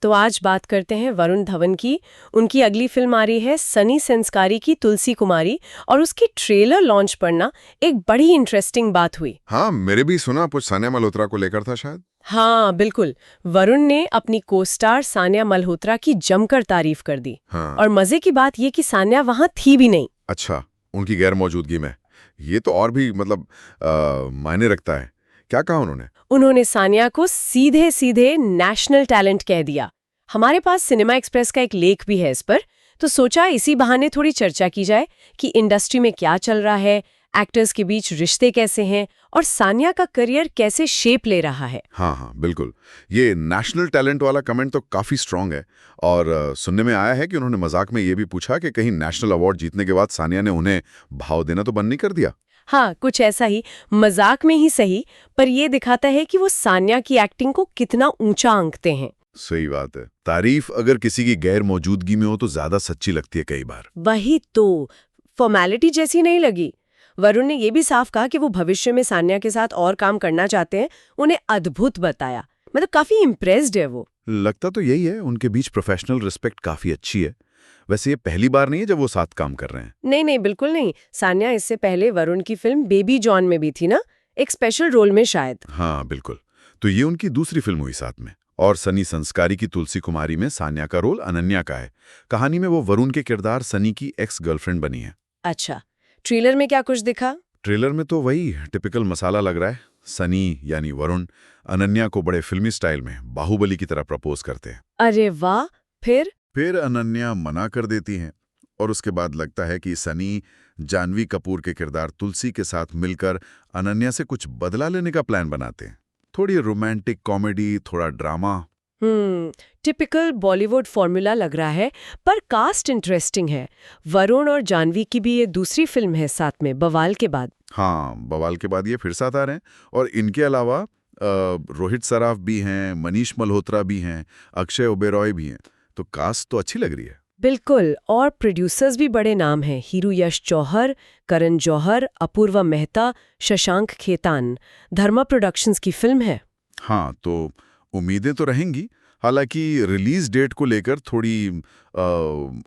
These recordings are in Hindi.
तो आज बात करते हैं वरुण धवन की। उनकी अगली फिल्म आ रही है सनी संस्कारी की तुलसी कुमारी, और उसकी ट्रेलर लॉन्च पर ना एक बड़ी इंटरेस्टिंग बात हुई। हाँ, मेरे भी सुना कुछ सानिया मल्होत्रा को लेकर था शायद। हाँ बिल्कुल, वरुण ने अपनी को स्टार सानिया मल्होत्रा की जमकर तारीफ कर दी। हाँ। और मजे की बात ये कि सानिया वहां थी भी नहीं। अच्छा, उनकी गैर मौजूदगी में ये तो और भी मतलब मायने रखता है। क्या कहा उन्होंने? उन्होंने सानिया को सीधे सीधे नेशनल टैलेंट कह दिया। हमारे पास सिनेमा एक्सप्रेस का एक लेख भी है इस पर, तो सोचा इसी बहाने थोड़ी चर्चा की जाए कि इंडस्ट्री में क्या चल रहा है, एक्टर्स के बीच रिश्ते कैसे हैं और सानिया का करियर कैसे शेप ले रहा है। हाँ, बिल्कुल। ये नेशनल टैलेंट वाला कमेंट तो काफी स्ट्रांग है। और सुनने में आया है कि उन्होंने मजाक में ये भी पूछा कि कहीं नेशनल अवार्ड जीतने के बाद सानिया ने उन्हें भाव देना तो बंद नहीं कर दिया। हाँ, कुछ ऐसा ही, मजाक में ही सही, पर ये दिखाता है कि वो सानिया की एक्टिंग को कितना ऊंचा आंकते हैं। सही बात है। तारीफ अगर किसी की गैर मौजूदगी में हो तो ज्यादा सच्ची लगती है कई बार। वही तो, फॉर्मेलिटी जैसी नहीं लगी। वरुण ने ये भी साफ कहा कि वो भविष्य में सानिया के साथ और काम करना चाहते हैं। उन्हें अद्भुत बताया, मतलब काफी इम्प्रेस्ड है वो। लगता तो यही है, उनके बीच प्रोफेशनल रिस्पेक्ट काफी अच्छी है। वैसे ये पहली बार नहीं है जब वो साथ काम कर रहे हैं। नहीं नहीं, बिल्कुल नहीं। सानिया इससे पहले वरुण की फिल्म बेबी जॉन में भी थी ना, एक स्पेशल रोल में शायद। हाँ बिल्कुल। तो ये उनकी दूसरी फिल्म हुई साथ में। और सनी संस्कारी की तुलसी कुमारी में सानिया का रोल अनन्या का है। कहानी में वो वरुण के किरदार सनी की एक्स गर्लफ्रेंड बनी है। अच्छा, ट्रेलर में क्या कुछ दिखा? ट्रेलर में तो वही टिपिकल मसाला लग रहा है। सनी यानी वरुण अनन्या को बड़े फिल्मी स्टाइल में बाहुबली की तरह प्रपोज करते हैं। अरे वाह, फिर अनन्या मना कर देती हैं और उसके बाद लगता है कि सनी जानवी कपूर के किरदार तुलसी के साथ मिलकर अनन्या से कुछ बदला लेने का प्लान बनाते हैं। थोड़ी रोमांटिक कॉमेडी, थोड़ा ड्रामा। टिपिकल बॉलीवुड फॉर्मूला लग रहा है, पर कास्ट इंटरेस्टिंग है। वरुण और जानवी की भी ये दूसरी फिल्म है साथ में, बवाल के बाद। हाँ, बवाल के बाद ये फिर साथ आ रहे हैं। और इनके अलावा रोहित सराफ भी हैं, मनीष मल्होत्रा भी हैं, अक्षय ओबेरॉय भी हैं। तो कास्ट तो अच्छी लग रही है। बिल्कुल, और प्रोड्यूसर्स भी बड़े नाम हैं। हीरू यश जौहर, करण जौहर, अपूर्वा मेहता, शशांक खेतान। धर्मा प्रोडक्शंस की फिल्म है। हाँ, तो उम्मीदें तो रहेंगी। हालांकि रिलीज डेट को लेकर थोड़ी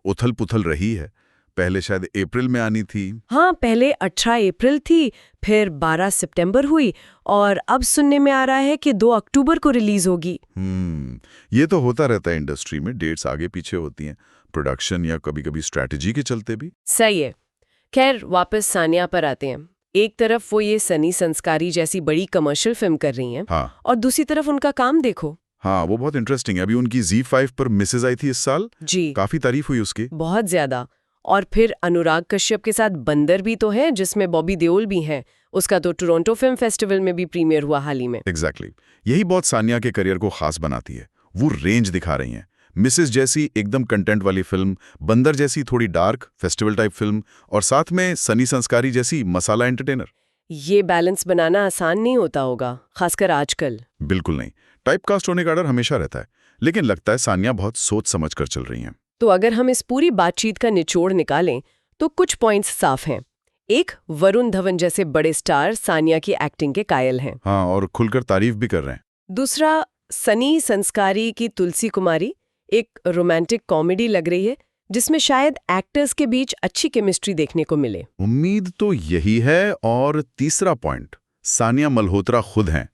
उथल पुथल रही है। पहले शायद अप्रैल में आनी थी। हाँ, पहले 18 अप्रैल थी, फिर 12 सितंबर हुई, और अब सुनने में आ रहा है कि 2 अक्टूबर को रिलीज होगी। ये तो होता रहता है इंडस्ट्री में, डेट्स आगे पीछे होती हैं, प्रोडक्शन या कभी-कभी स्ट्रैटेजी के चलते भी। सही है। खैर, वापस सानिया पर आते हैं। एक तरफ वो ये सनी संस्कारी जैसी बड़ी कमर्शियल फिल्म कर रही हैं, हाँ। और दूसरी तरफ उनका काम देखो। हाँ, वो बहुत इंटरेस्टिंग है। अभी उनकी ZEE5 पर मिसेज आई थी इस साल। जी, काफी तारीफ हुई उसकी। बहुत ज्यादा। और फिर अनुराग कश्यप के साथ बंदर भी तो है, जिसमें बॉबी देओल भी हैं। उसका तो टोरंटो फिल्म फेस्टिवल में भी प्रीमियर हुआ हाल ही में। एग्जैक्टली। यही बहुत सानिया के करियर को खास बनाती है। वो रेंज दिखा रही हैं। मिसेज जैसी एकदम कंटेंट वाली फिल्म, बंदर जैसी थोड़ी डार्क फेस्टिवल टाइप फिल्म, और साथ में सनी संस्कारी जैसी मसाला एंटरटेनर। ये बैलेंस बनाना आसान नहीं होता होगा, खासकर आजकल। बिल्कुल नहीं। टाइपकास्ट होने का डर हमेशा रहता है, लेकिन लगता है सानिया बहुत सोच समझ कर चल रही हैं। तो अगर हम इस पूरी बातचीत का निचोड़ निकालें तो कुछ पॉइंट्स साफ हैं। एक, वरुण धवन जैसे बड़े स्टार सानिया की एक्टिंग के कायल हैं। हाँ, और खुलकर तारीफ भी कर रहे हैं। दूसरा, सनी संस्कारी की तुलसी कुमारी एक रोमांटिक कॉमेडी लग रही है, जिसमें शायद एक्टर्स के बीच अच्छी केमिस्ट्री देखने को मिले। उम्मीद तो यही है। और तीसरा पॉइंट, सानिया मल्होत्रा खुद हैं।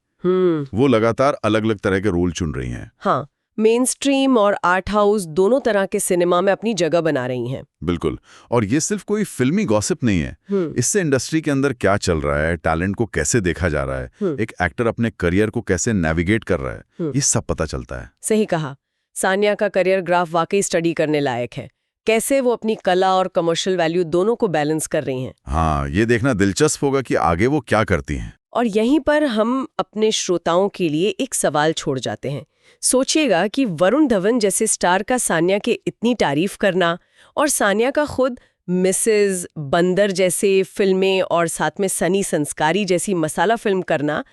वो लगातार अलग अलग तरह के रोल चुन रही हैं। हाँ, मेन स्ट्रीम और आर्ट हाउस दोनों तरह के सिनेमा में अपनी जगह बना रही हैं। बिल्कुल। और ये सिर्फ कोई फिल्मी गॉसिप नहीं है। इससे इंडस्ट्री के अंदर क्या चल रहा है, टैलेंट को कैसे देखा जा रहा है, एक एक्टर अपने करियर को कैसे नेविगेट कर रहा है, ये सब पता चलता है। सही कहा। सानिया का करियर ग्राफ वाकई स्टडी करने लायक है। कैसे वो अपनी कला और कमर्शियल वैल्यू दोनों को बैलेंस कर रही हैं। हाँ, ये देखना दिलचस्प होगा कि आगे वो क्या करती हैं। और यहीं पर हम अपने श्रोताओं के लिए एक सवाल छोड़ जाते हैं। सोचिएगा कि वरुण धवन जैसे स्टार का सानिया के इतनी तारीफ करना, और सानिया का खुद मिसेज, बंदर जैसे फिल्में और साथ में सनी संस्कारी जैसी मसाला फिल्म करना,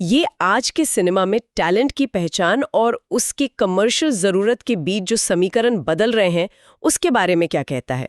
ये आज के सिनेमा में टैलेंट की पहचान और उसकी कमर्शियल ज़रूरत के बीच जो समीकरण बदल रहे हैं, उसके बारे में क्या कहता है?